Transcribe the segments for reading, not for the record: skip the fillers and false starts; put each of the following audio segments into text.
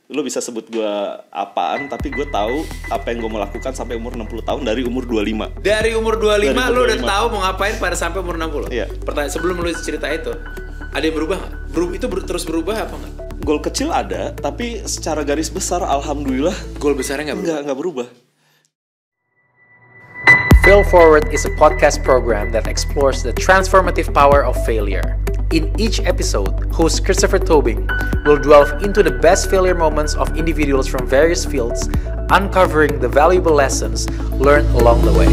Lo bisa sebut gue apaan, tapi gue tahu apa yang gue mau lakukan sampai umur 60 tahun dari umur 25. Dari umur 25 lo udah tahu mau ngapain pada sampai umur 60? Iya. Pertanyaan sebelum lo cerita itu, ada yang berubah nggak? Terus berubah apa nggak? Goal kecil ada, tapi secara garis besar alhamdulillah Goal besarnya nggak berubah? nggak berubah. Fail Forward is a podcast program that explores the transformative power of failure. In each episode, host Christopher Tobing will delve into the best failure moments of individuals from various fields, uncovering the valuable lessons learned along the way.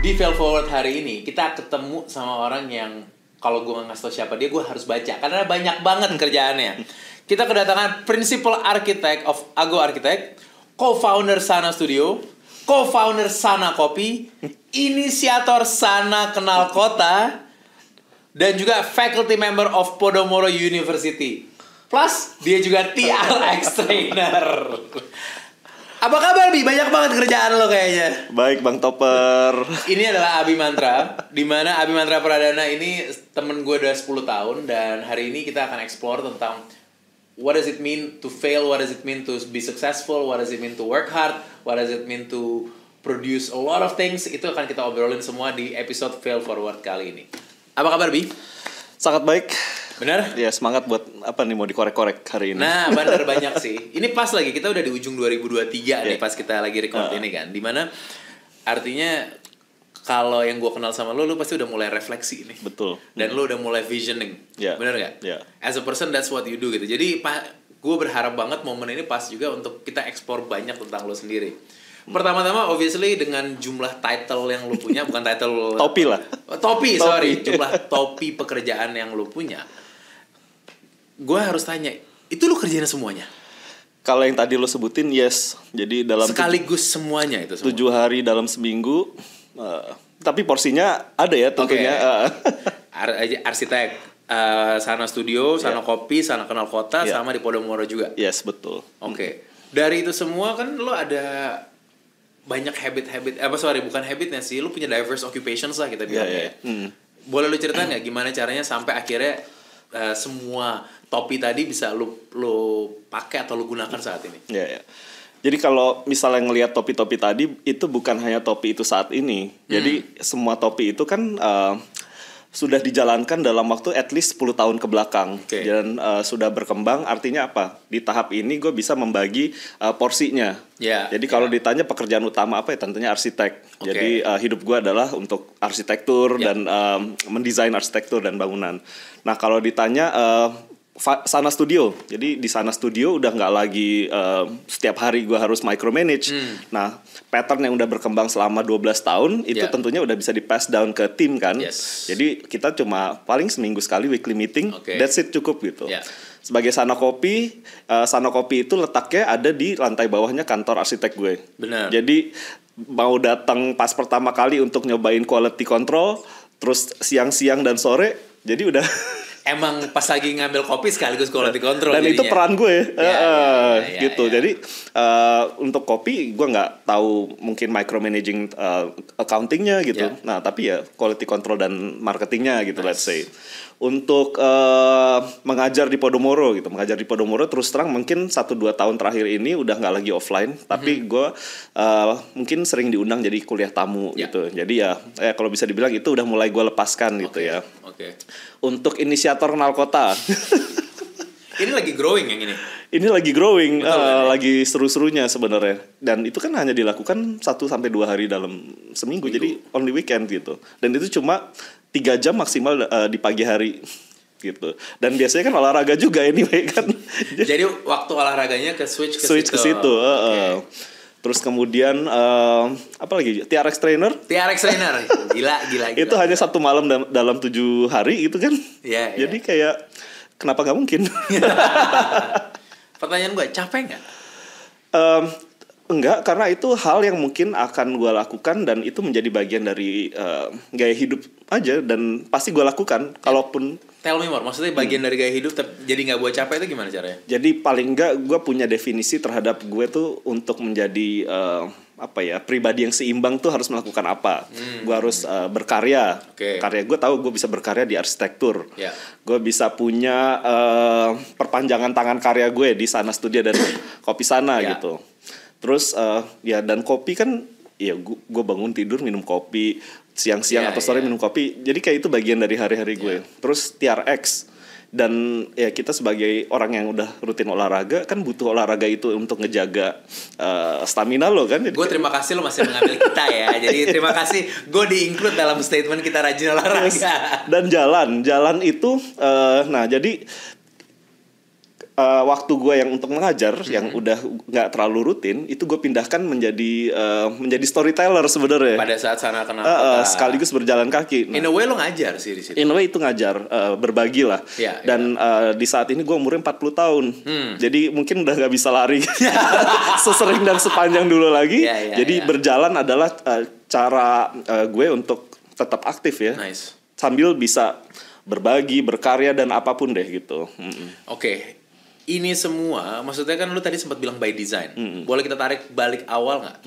Di Fail Forward hari ini, kita ketemu sama orang yang kalau gue nggak tahu siapa dia, gue harus baca karena banyak banget kerjaannya. Kita kedatangan Principal Architect of Ago Architect, co-founder Sana Studio, co-founder Sana Kopi, inisiator Sana Kenal Kota, dan juga faculty member of Podomoro University. Plus, dia juga TRX trainer. Apa kabar, Bi? Banyak banget kerjaan lo kayaknya. Baik, Bang Topper. Ini adalah Abi Mantra, di mana Abi Mantra Pradana ini temen gue udah 10 tahun. Dan hari ini kita akan explore tentang what does it mean to fail, what does it mean to be successful, what does it mean to work hard, what does it mean to produce a lot of things. Itu akan kita obrolin semua di episode Fail Forward kali ini. Apa kabar, Bi? Sangat baik. Benar? Ya, semangat buat apa nih mau dikorek-korek hari ini. Nah, benar banyak sih. Ini pas lagi, kita udah di ujung 2023 nih pas kita lagi record ini kan. Dimana artinya kalau yang gue kenal sama lo pasti udah mulai refleksi nih. Betul. Dan lo udah mulai visioning. Benar gak? As a person, that's what you do gitu. Jadi gue berharap banget momen ini pas juga untuk kita explore banyak tentang lo sendiri. Pertama-tama obviously dengan jumlah title yang lu punya, bukan title topi lah. Topi, sorry. Jumlah topi pekerjaan yang lu punya. Gue harus tanya, itu lu kerjain semuanya? Kalau yang tadi lo sebutin, yes. Jadi dalam sekaligus semuanya itu semua. 7 hari dalam seminggu. Tapi porsinya ada ya tentunya. Arsitek, Sana Studio, Sana Kopi, Sana Kenal Kota, sama di Podomoro juga. Yes, betul. Oke. Dari itu semua kan lo ada banyak bukan habitnya sih, lu punya diverse occupations lah kita bilang ya. Boleh lu ceritain nggak gimana caranya sampai akhirnya semua topi tadi bisa lu pakai atau lu gunakan saat ini? Jadi kalau misalnya ngelihat topi-topi tadi, itu bukan hanya topi itu saat ini. Jadi semua topi itu kan sudah dijalankan dalam waktu at least 10 tahun ke belakang. Dan sudah berkembang, artinya apa? Di tahap ini gue bisa membagi porsinya. Jadi kalau ditanya pekerjaan utama apa ya, tentunya arsitek. Jadi hidup gue adalah untuk arsitektur dan mendesain arsitektur dan bangunan. Nah kalau ditanya Sana Studio, jadi di Sana Studio udah nggak lagi setiap hari gue harus micromanage. Nah pattern yang udah berkembang selama 12 tahun itu tentunya udah bisa di pass down ke tim kan. Jadi kita cuma paling seminggu sekali weekly meeting, that's it, cukup gitu. Sebagai Sana Kopi itu letaknya ada di lantai bawahnya kantor arsitek gue. Benar. Jadi mau datang pas pertama kali untuk nyobain quality control, terus siang-siang dan sore, jadi udah emang pas lagi ngambil kopi sekaligus quality control. Dan jadinya. itu peran gue gitu. Jadi untuk kopi gue nggak tahu mungkin micromanaging accountingnya gitu. Nah tapi ya quality control dan marketingnya gitu. Let's say untuk mengajar di Podomoro gitu. Mengajar di Podomoro terus terang mungkin 1-2 tahun terakhir ini udah nggak lagi offline. Tapi gue mungkin sering diundang jadi kuliah tamu gitu. Jadi ya kalau bisa dibilang itu udah mulai gue lepaskan gitu ya. Untuk inisiator Kenal Kota. Ini lagi growing yang ini. Ini lagi growing, lagi seru-serunya sebenarnya. Dan itu kan hanya dilakukan 1-2 hari dalam seminggu. Jadi only weekend gitu. Dan itu cuma 3 jam maksimal di pagi hari gitu. Dan biasanya kan olahraga juga anyway kan. Jadi waktu olahraganya switch ke situ. Terus kemudian apa lagi? TRX trainer. Gila. Itu hanya 1 malam dalam 7 hari gitu kan. Jadi kayak kenapa nggak mungkin? Pertanyaan gue, capek nggak? Enggak, karena itu hal yang mungkin akan gue lakukan dan itu menjadi bagian dari gaya hidup aja dan pasti gue lakukan kalaupun. Tell me more, maksudnya bagian dari gaya hidup jadi nggak buat capek itu gimana caranya? Jadi paling nggak gue punya definisi terhadap gue tuh untuk menjadi apa ya, pribadi yang seimbang tuh harus melakukan apa. Gue harus berkarya. Karya gue tahu gue bisa berkarya di arsitektur. Gue bisa punya perpanjangan tangan karya gue di Sana Studio dan Kopi Sana gitu. Terus ya, dan kopi kan ya gue bangun tidur minum kopi, siang-siang atau sore minum kopi. Jadi kayak itu bagian dari hari-hari gue. Terus TRX. Dan ya kita sebagai orang yang udah rutin olahraga kan butuh olahraga itu untuk ngejaga stamina lo kan. Gue terima kasih lo masih mengambil kita ya. Jadi terima kasih gue di-include dalam statement kita rajin olahraga. Dan jalan itu nah jadi waktu gue yang untuk mengajar yang udah nggak terlalu rutin itu gue pindahkan menjadi storyteller sebenarnya. Pada saat Sana Kenal Kota. Sekaligus berjalan kaki. In a way lo ngajar sih di situ. In a way itu ngajar, berbagi lah. Dan di saat ini gue umurnya 40 tahun. Jadi mungkin udah nggak bisa lari sesering dan sepanjang dulu lagi. Jadi berjalan adalah cara gue untuk tetap aktif ya. Sambil bisa berbagi, berkarya dan apapun deh gitu. Oke. Ini semua, maksudnya kan lu tadi sempat bilang by design. Boleh kita tarik balik awal nggak?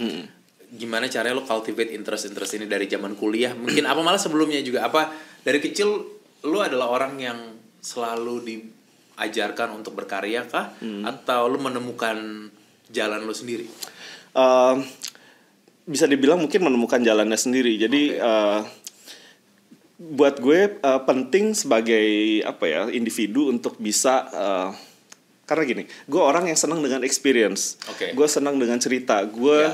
Gimana caranya lu cultivate interest ini dari zaman kuliah? Mungkin apa malah sebelumnya juga? Apa dari kecil lu adalah orang yang selalu diajarkan untuk berkarya kah? Atau lu menemukan jalan lu sendiri? Bisa dibilang mungkin menemukan jalannya sendiri. Jadi buat gue penting sebagai apa ya, individu untuk bisa karena gini, gue orang yang senang dengan experience, gue senang dengan cerita, gue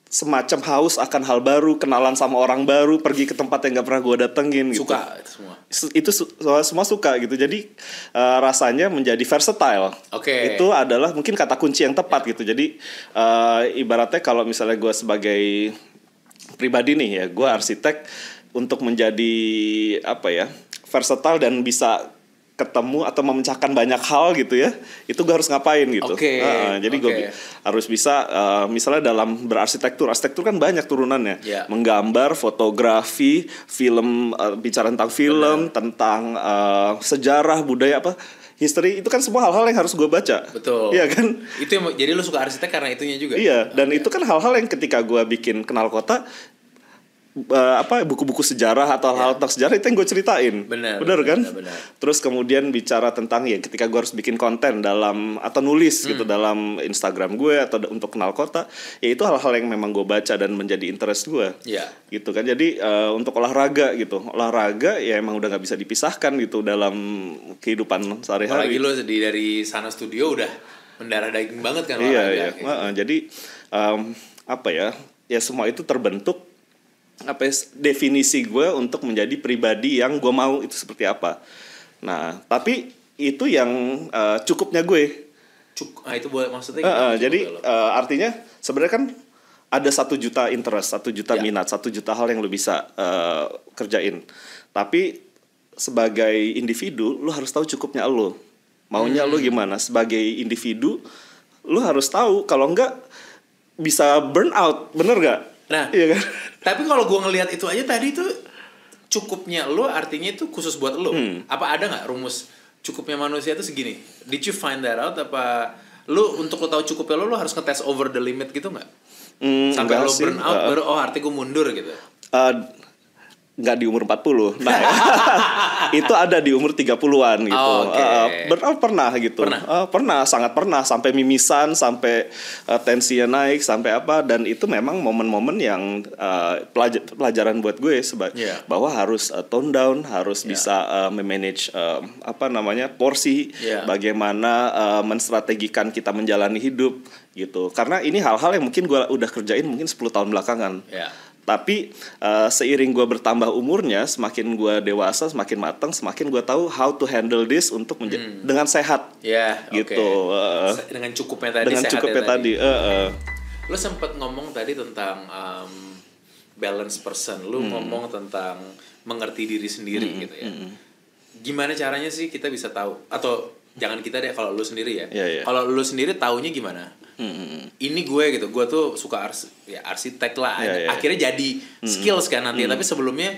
semacam haus akan hal baru, kenalan sama orang baru, pergi ke tempat yang nggak pernah gue datengin gitu. Suka itu semua. Itu semua suka gitu. Jadi rasanya menjadi versatile. Itu adalah mungkin kata kunci yang tepat gitu. Jadi ibaratnya kalau misalnya gue sebagai pribadi nih ya, gue arsitek untuk menjadi apa ya, versatile dan bisa ketemu atau memecahkan banyak hal gitu ya, itu gue harus ngapain gitu. Jadi gue harus bisa misalnya dalam berarsitektur kan banyak turunannya, menggambar, fotografi, film, bicara tentang film, tentang sejarah, budaya apa, history, itu kan semua hal-hal yang harus gue baca. Betul. Iya kan? Itu yang, jadi lu suka arsitek karena itunya juga. Iya, dan itu kan hal-hal yang ketika gue bikin Kenal Kota, buku-buku sejarah atau hal-hal tentang sejarah itu yang gue ceritain. Benar kan? Benar. Terus kemudian bicara tentang ya ketika gue harus bikin konten dalam atau nulis gitu dalam Instagram gue atau untuk Kenal Kota, ya itu hal-hal yang memang gue baca dan menjadi interest gue. Gitu kan. Jadi untuk olahraga ya emang udah nggak bisa dipisahkan gitu dalam kehidupan sehari-hari. Apalagi lo dari Sana Studio udah mendarah daging banget kan olahraga. Iya. Jadi apa ya semua itu terbentuk definisi gue untuk menjadi pribadi yang gue mau itu seperti apa. Nah, tapi itu yang cukupnya gue. Itu maksudnya jadi artinya sebenarnya kan ada 1 juta interest, 1 juta minat, 1 juta hal yang lo bisa kerjain. Tapi sebagai individu, lo harus tahu cukupnya lo. Maunya lo gimana? Sebagai individu, lo harus tahu. Kalau enggak bisa burn out, bener gak? Nah, iya kan? Tapi kalau gue ngelihat itu aja tadi tuh cukupnya lo artinya itu khusus buat lo. Apa ada nggak rumus cukupnya manusia itu segini? Did you find that out? Apa lo untuk lo tahu cukupnya lo harus ngetes over the limit gitu nggak? Sampai lo burn out baru artinya gue mundur gitu. Nggak di umur 40. Nah, itu ada di umur 30-an gitu. Pernah gitu. Pernah, sangat pernah, sampai mimisan, sampai tensinya naik, sampai apa, dan itu memang momen-momen yang pelajaran buat gue bahwa harus tone down, harus bisa memanage porsi, bagaimana menstrategikan kita menjalani hidup gitu. Karena ini hal-hal yang mungkin gue udah kerjain mungkin 10 tahun belakangan. Tapi seiring gue bertambah umurnya, semakin gue dewasa, semakin matang, semakin gue tahu how to handle this untuk dengan sehat, gitu. Dengan cukupnya tadi. Dengan cukupnya tadi. Lo sempet ngomong tadi tentang balance person. Lo ngomong tentang mengerti diri sendiri gitu ya. Gimana caranya sih kita bisa tahu? Atau jangan kita deh, kalau lo sendiri ya. Kalau lo sendiri taunya gimana? Ini gue gitu, gue tuh suka arsitek lah. Akhirnya jadi skills kan nanti. Tapi sebelumnya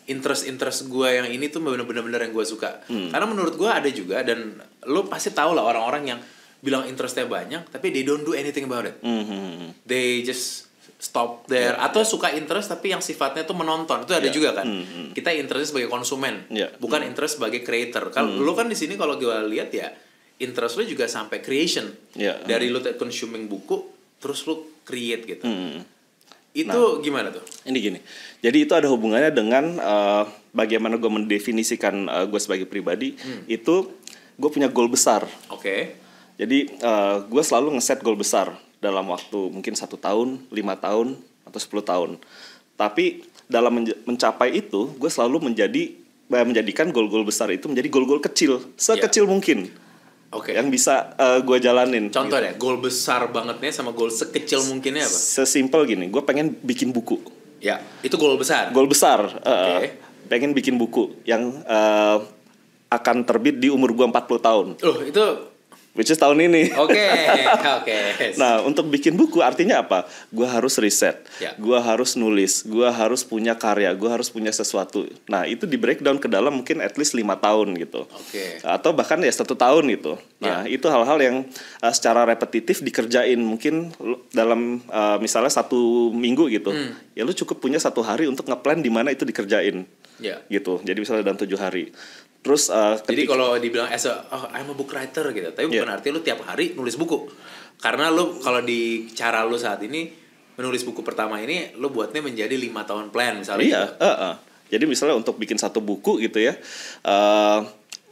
interest gue yang ini tuh bener-bener yang gue suka. Karena menurut gue ada juga, dan lo pasti tahu lah orang-orang yang bilang interestnya banyak, tapi they don't do anything about it. They just stop there. Atau suka interest tapi yang sifatnya tuh menonton, itu ada juga kan. Kita interest sebagai konsumen, bukan interest sebagai creator. Kalau lu kan di sini kalau gue lihat ya, interest lu juga sampai creation. Dari lu consuming buku, terus lu create gitu. Itu gimana tuh? Ini gini. Jadi itu ada hubungannya dengan bagaimana gue mendefinisikan gue sebagai pribadi. Itu gue punya goal besar. Jadi gue selalu ngeset goal besar dalam waktu mungkin 1 tahun, 5 tahun, atau 10 tahun. Tapi dalam mencapai itu, gue selalu menjadikan goal-goal besar itu menjadi goal-goal kecil, sekecil mungkin. Yang bisa gue jalanin. Contoh deh, goal besar bangetnya sama goal sekecil mungkinnya apa? Sesimpel gini, gue pengen bikin buku. Ya, itu goal besar. Goal besar. Pengen bikin buku yang akan terbit di umur gue 40 tahun. Itu which is tahun ini. Oke. Nah, untuk bikin buku artinya apa? Gue harus riset, gue harus nulis, gue harus punya karya, gue harus punya sesuatu. Nah, itu di breakdown ke dalam mungkin at least 5 tahun gitu. Atau bahkan ya 1 tahun gitu. Nah, itu hal-hal yang secara repetitif dikerjain mungkin dalam misalnya 1 minggu gitu. Ya lu cukup punya 1 hari untuk ngeplan di mana itu dikerjain. Gitu. Jadi misalnya dalam 7 hari. Terus jadi kalau dibilang I'm a book writer gitu, tapi bukan artinya lu tiap hari nulis buku. Karena lu kalau di cara lu saat ini menulis buku pertama ini lu buatnya menjadi 5 tahun plan misalnya. Jadi misalnya untuk bikin 1 buku gitu ya.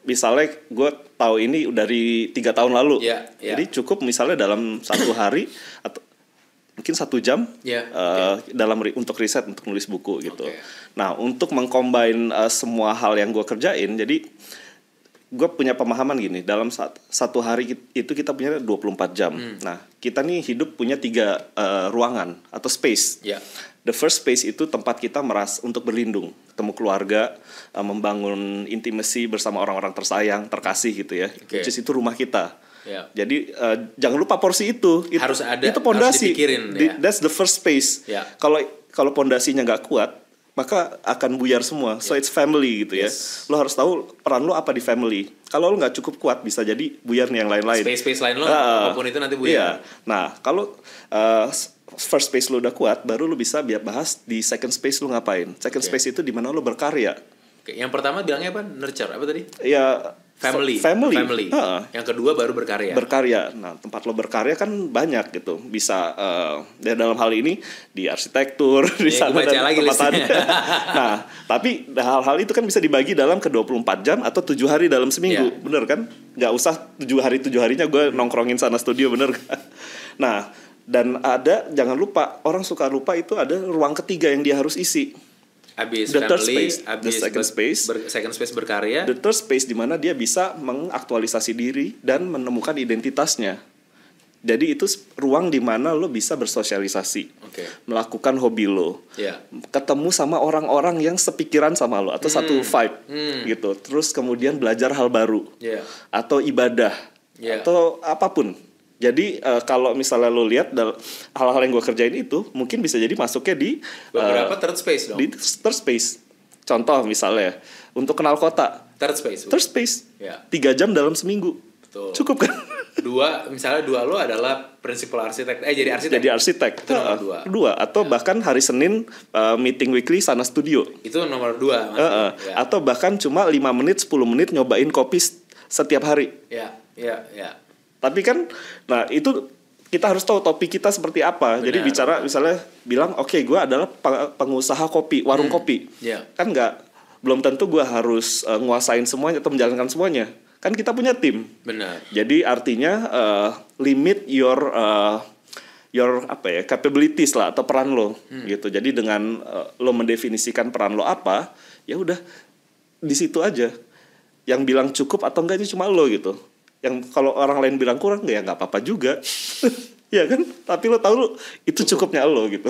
Misalnya gue tahu ini dari 3 tahun lalu. Jadi cukup misalnya dalam 1 hari atau mungkin 1 jam dalam untuk riset, untuk nulis buku gitu. Nah, untuk mengcombine semua hal yang gue kerjain, jadi gue punya pemahaman gini, dalam 1 hari itu kita punya 24 jam. Nah, kita nih hidup punya 3 ruangan atau space. The first space itu tempat kita untuk berlindung, ketemu keluarga, membangun intimacy bersama orang-orang tersayang, terkasih gitu ya. Which is itu rumah kita. Jadi jangan lupa porsi itu harus ada, itu pondasi. That's the first space. Kalau pondasinya nggak kuat, maka akan buyar semua. So it's family gitu ya. Lo harus tahu peran lo apa di family. Kalau lo nggak cukup kuat, bisa jadi buyar nih yang lain-lain. Space lain lo, apapun itu nanti buyar. Nah, kalau first space lo udah kuat, baru lo bisa bahas di second space lo ngapain. Second space itu di mana lo berkarya. Yang pertama bilangnya apa? Nurture apa tadi? Ya. Family. Yang kedua baru berkarya. Nah, tempat lo berkarya kan banyak gitu. Bisa dalam hal ini di arsitektur, di sana dan tempat tadi. Nah, tapi hal-hal itu kan bisa dibagi dalam ke 24 jam atau 7 hari dalam seminggu, bener kan? Nggak usah 7 harinya gue nongkrongin sana studio, bener kan? Nah, dan jangan lupa, orang suka lupa itu ada ruang ketiga yang dia harus isi. Abis the family, third space, the second space berkarya. The third space di mana dia bisa mengaktualisasi diri dan menemukan identitasnya. Jadi itu ruang di mana lo bisa bersosialisasi, melakukan hobi lo, ketemu sama orang-orang yang sepikiran sama lo atau satu vibe, gitu. Terus kemudian belajar hal baru, atau ibadah, atau apapun. Jadi kalau misalnya lo lihat hal-hal yang gue kerjain itu mungkin bisa jadi masuknya di beberapa third space dong. Di third space. Contoh misalnya untuk kenal kota. Third space. 3 jam dalam seminggu. Betul. Cukup kan? Misalnya 2 lo adalah principal arsitek. Jadi arsitek. Itu nomor 2. Atau bahkan hari Senin meeting weekly sana studio. Itu nomor 2. Atau bahkan cuma 5 menit 10 menit nyobain kopi setiap hari. Tapi kan, nah itu kita harus tahu topik kita seperti apa. Jadi bicara misalnya bilang, gue adalah pengusaha kopi, warung kopi. Kan belum tentu gue harus nguasain semuanya atau menjalankan semuanya. Kan kita punya tim. Benar. Jadi artinya limit your capabilities lah atau peran lo gitu. Jadi dengan lo mendefinisikan peran lo apa, ya udah di situ aja. Yang bilang cukup atau enggak itu cuma lo gitu. Yang kalau orang lain bilang kurang ya nggak apa-apa juga. Ya kan, tapi lo tahu itu cukupnya lo gitu.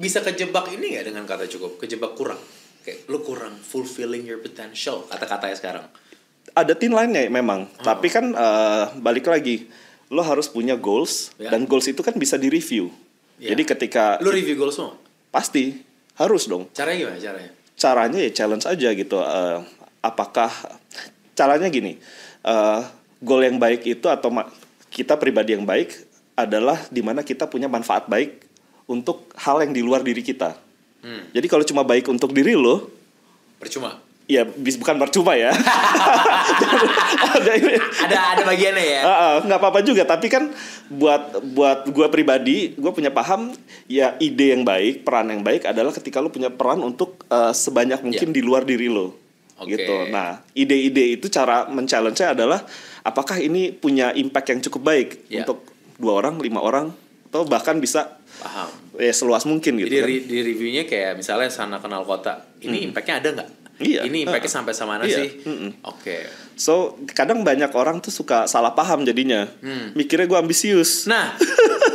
Bisa kejebak ini nggak dengan kata cukup? Kejebak kurang, kayak lo kurang fulfilling your potential, kata-katanya sekarang. Ada thin line-nya memang, tapi kan balik lagi, lo harus punya goals, dan goals itu kan bisa di-review. Jadi ketika lo review goals lo? Pasti harus dong. Caranya gimana? Caranya ya challenge aja gitu. Apakah caranya gini? goal yang baik itu atau kita pribadi yang baik adalah dimana kita punya manfaat baik untuk hal yang di luar diri kita. Jadi kalau cuma baik untuk diri lo, percuma. Ya bukan percuma ya. ada bagiannya ya. Nggak apa-apa juga, tapi kan buat gue pribadi, gue punya paham ya, ide yang baik, peran yang baik adalah ketika lo punya peran untuk sebanyak mungkin di luar diri lo. Gitu. Nah, ide-ide itu cara men-challenge-nya adalah apakah ini punya impact yang cukup baik untuk 2 orang, 5 orang, atau bahkan bisa paham ya seluas mungkin gitu. Jadi di reviewnya kayak misalnya Sana Kenal Kota, ini impactnya ada nggak? Iya. Ini impactnya sampai sama mana sih? Oke. So kadang banyak orang tuh suka salah paham jadinya. Mikirnya gue ambisius. Nah,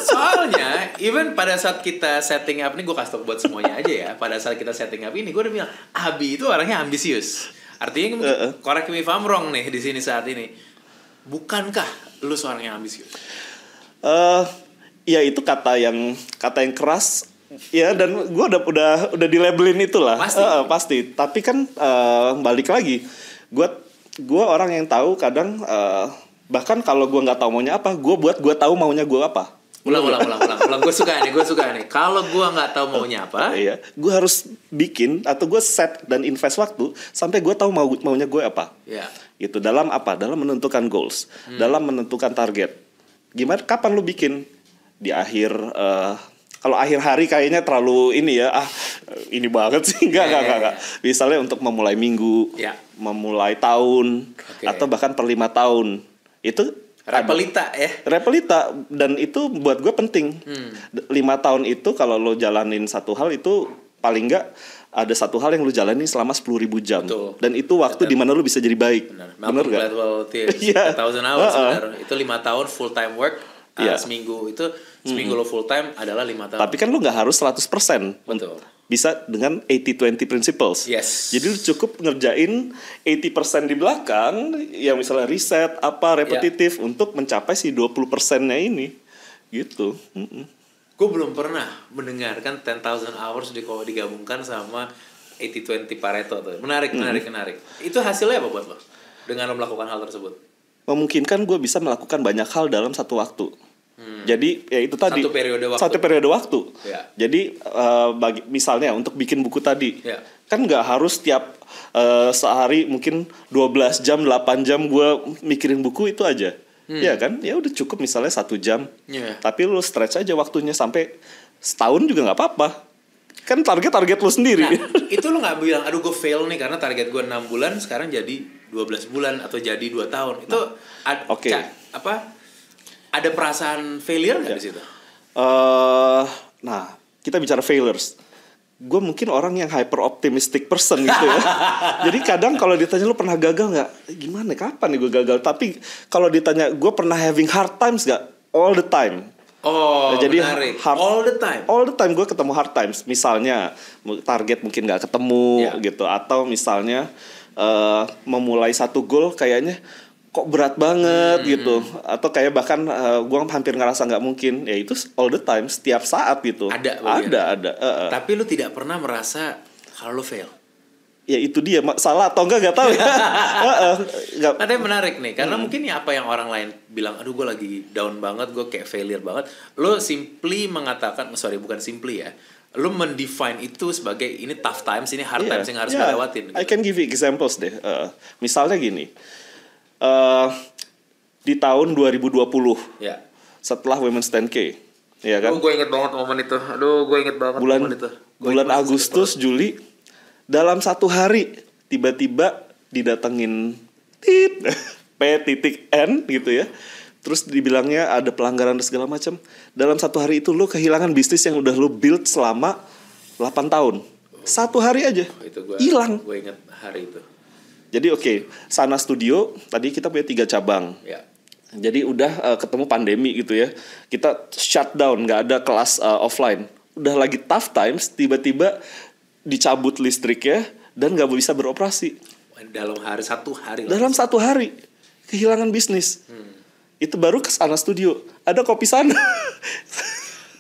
soalnya even pada saat kita setting up, ini gue kasih tau buat semuanya aja ya. Pada saat kita setting up ini, gue udah bilang Abi itu orangnya ambisius. Artinya correct me if I'm wrong nih di sini saat ini. Bukankah lu seorang yang ambisius? Ya itu kata yang keras. Ya, dan gue udah dilabelin itulah. Pasti. Tapi kan balik lagi, gue orang yang tahu kadang bahkan kalau gue nggak tahu maunya apa, gue tahu maunya gue apa. Ulang. Gue suka nih. Kalau gue nggak tahu maunya apa, iya, gue harus bikin atau gue set dan invest waktu sampai gue tahu maunya gue apa. Iya. Itu dalam apa? Dalam menentukan goals, dalam menentukan target. Gimana? Kapan lu bikin? Di akhir kalau akhir hari kayaknya terlalu ini ya, ini banget sih, enggak. Misalnya untuk memulai minggu, memulai tahun, atau bahkan per 5 tahun. Itu repelita ya. Repelita, dan itu buat gue penting. 5 tahun itu kalau lo jalanin satu hal itu paling enggak ada satu hal yang lo jalanin selama 10.000 jam. Betul. Dan itu waktu di mana lo bisa jadi baik. Benar enggak? 1000 hours benar. Itu 5 tahun full time work. Seminggu itu lo full time adalah 5 tahun. Tapi kan lo nggak harus 100%. Betul. Bisa dengan 80-20 principles. Yes. Jadi lo cukup ngerjain 80% di belakang, yang misalnya riset repetitif untuk mencapai si 20%-nya ini. Gitu. Gue belum pernah mendengarkan 10,000 hours digabungkan sama 80-20 Pareto tuh. Menarik. Itu hasilnya apa buat lo dengan lo melakukan hal tersebut? Memungkinkan gue bisa melakukan banyak hal dalam satu waktu. Jadi ya itu tadi satu periode waktu. Ya. Jadi misalnya untuk bikin buku tadi, kan nggak harus tiap sehari mungkin 12 jam 8 jam gue mikirin buku itu aja. Ya kan, ya udah cukup misalnya 1 jam. Tapi lu stretch aja waktunya sampai setahun juga nggak apa-apa. Kan target lu sendiri. Nah, itu lu nggak bilang aduh gue fail nih karena target gue 6 bulan sekarang jadi 12 bulan atau jadi 2 tahun. Itu ada perasaan failure nggak di situ? Nah, kita bicara failures. Gue mungkin orang yang hyper optimistic person gitu ya. Jadi kadang kalau ditanya lu pernah gagal nggak? Gimana? Kapan nih gue gagal? Tapi kalau ditanya gue pernah having hard times nggak? All the time. Jadi menarik. All the time gue ketemu hard times. Misalnya target mungkin nggak ketemu gitu, atau misalnya memulai satu goal kayaknya kok berat banget gitu, atau kayak bahkan gue hampir ngerasa nggak mungkin. Ya itu all the time, setiap saat gitu. Ada. Tapi lu tidak pernah merasa kalau lu fail? Ya itu dia, salah atau enggak tahu ya. Tapi menarik nih, karena mungkin ya apa yang orang lain bilang, aduh gue lagi down banget, gue kayak failure banget. Lu simply mengatakan, bukan simply ya, lu mendefine itu sebagai ini tough times, ini hard times yang harus gue lewatin gitu. I can give you examples deh. Misalnya gini, di tahun 2020 setelah Women's 10K, ya kan? Gue inget banget momen itu. Bulan Agustus, Juli, dalam satu hari tiba-tiba didatengin P.N gitu ya. Terus dibilangnya ada pelanggaran dan segala macam. Dalam satu hari itu lo kehilangan bisnis yang udah lo build selama 8 tahun. Satu hari aja hilang. Gue inget hari itu. Jadi Sana Studio tadi kita punya 3 cabang. Jadi udah ketemu pandemi gitu ya. Kita shutdown, nggak ada kelas offline. Udah lagi tough times, tiba-tiba dicabut listriknya dan nggak bisa beroperasi. Dalam satu hari kehilangan bisnis. Itu baru ke Sana Studio. Ada Kopi Sana.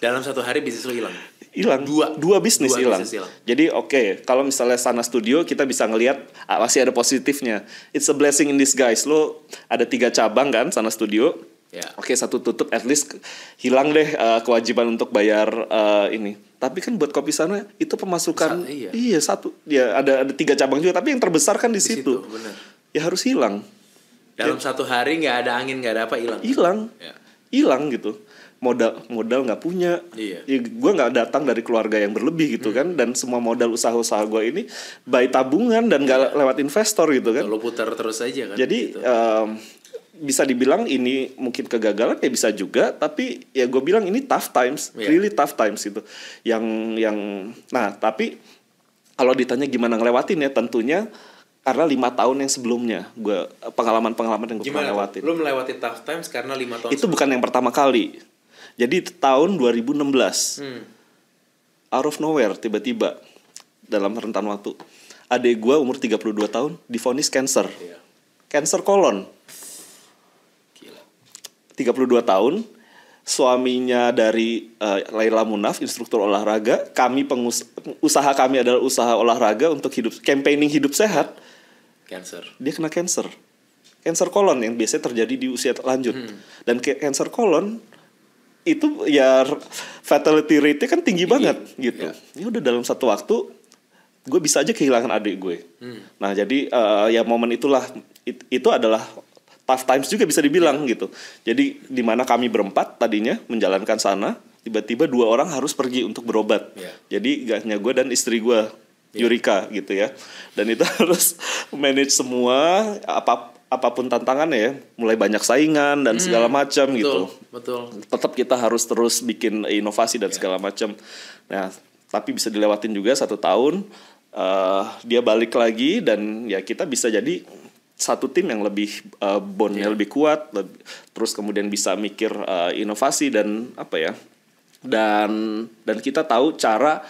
Dalam satu hari bisnis lo hilang. hilang. Dua bisnis hilang. Jadi oke, kalau misalnya Sana Studio kita bisa ngelihat masih ada positifnya. It's a blessing in disguise. Lo ada 3 cabang kan Sana Studio. Oke, 1 tutup, at least hilang deh kewajiban untuk bayar ini. Tapi kan buat Kopi Sana itu pemasukan satu. Ya ada 3 cabang juga, tapi yang terbesar kan di situ. Bener. Ya harus hilang. Dalam 1 hari nggak ada angin, nggak ada apa, hilang gitu. Modal nggak punya. Iya. Ya, gue nggak datang dari keluarga yang berlebih gitu kan, dan semua modal usaha gue ini by tabungan dan nggak lewat investor gitu kan. Lo putar terus aja kan. Jadi gitu. Bisa dibilang ini mungkin kegagalan, ya bisa juga, tapi ya gue bilang ini tough times, really tough times gitu. Nah tapi kalau ditanya gimana ngelewatin ya, tentunya karena 5 tahun yang sebelumnya gue pengalaman yang gue pernah lewatin. Lo melewati tough times karena 5 tahun itu bukan yang pertama kali. Jadi tahun 2016 out of nowhere tiba-tiba dalam rentan waktu adik gue umur 32 tahun divonis cancer. Cancer kolon. 32 tahun. Suaminya dari Laila Munaf, instruktur olahraga. Usaha kami adalah usaha olahraga untuk campaigning hidup sehat. Cancer. Dia kena cancer. Cancer kolon yang biasanya terjadi di usia lanjut. Dan cancer kolon itu ya fatality rate-nya kan tinggi banget gitu. Ya udah dalam 1 waktu gue bisa aja kehilangan adik gue. Nah jadi ya momen itulah itu adalah tough times juga bisa dibilang gitu. Jadi di mana kami berempat tadinya menjalankan Sana, tiba-tiba 2 orang harus pergi untuk berobat. Jadi gak hanya gue dan istri gue Yurika gitu ya. Dan itu harus manage semua apapun tantangannya ya, mulai banyak saingan dan segala macam gitu. Betul. Tetap kita harus terus bikin inovasi dan segala macam. Nah, tapi bisa dilewatin juga 1 tahun. Dia balik lagi dan ya kita bisa jadi satu tim yang lebih bondnya lebih kuat, terus kemudian bisa mikir inovasi dan apa ya. Dan kita tahu cara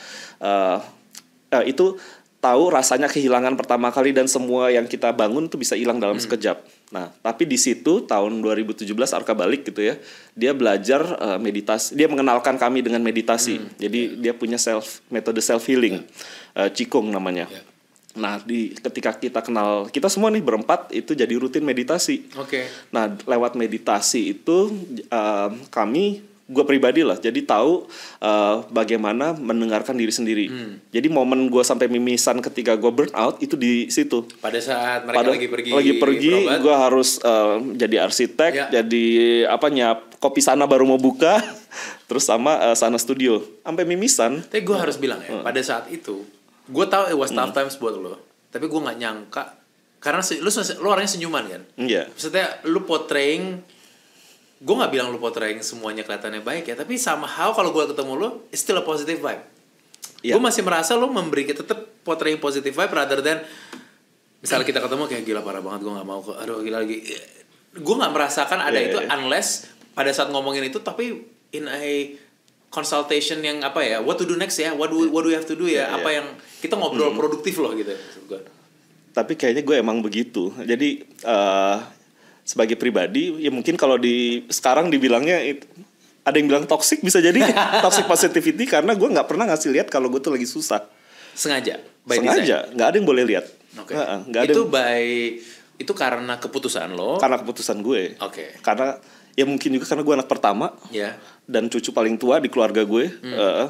itu. Tahu rasanya kehilangan pertama kali dan semua yang kita bangun tuh bisa hilang dalam sekejap. Nah, tapi di situ tahun 2017 Arka balik gitu ya. Dia belajar meditasi. Dia mengenalkan kami dengan meditasi. Jadi dia punya metode self healing. Qigong namanya. Nah, ketika kita kenal, kita semua nih berempat itu jadi rutin meditasi. Nah, lewat meditasi itu gue pribadi lah, jadi tahu bagaimana mendengarkan diri sendiri. Jadi momen gue sampai mimisan ketika gue burn out itu di situ. Pada saat mereka lagi pergi, gue harus jadi arsitek, jadi nyap Kopi Sana baru mau buka, terus sama Sana Studio, sampai mimisan. Tapi gue harus bilang ya, pada saat itu, gue tahu it was tough times buat lo, tapi gue nggak nyangka karena lo orangnya senyuman kan. Maksudnya lo portraying. Gue gak bilang lu portraying semuanya kelihatannya baik ya, tapi somehow kalau gue ketemu lu, it's still a positive vibe. Gue masih merasa lu memberi kita tetap portraying positive vibe rather than misalnya kita ketemu kayak gila parah banget, gue gak mau aduh gila lagi. Gue gak merasakan ada itu unless pada saat ngomongin itu, tapi in a consultation yang apa ya, what to do next ya, what do we have to do ya, apa yang kita ngobrol produktif loh gitu. Tapi kayaknya gue emang begitu. Jadi sebagai pribadi ya mungkin kalau sekarang dibilangnya ada yang bilang toxic, bisa jadi toxic positivity karena gue nggak pernah ngasih lihat kalau gue tuh lagi susah. Sengaja nggak ada yang boleh lihat. Itu karena keputusan lo, karena keputusan gue. Karena ya mungkin juga karena gue anak pertama dan cucu paling tua di keluarga gue,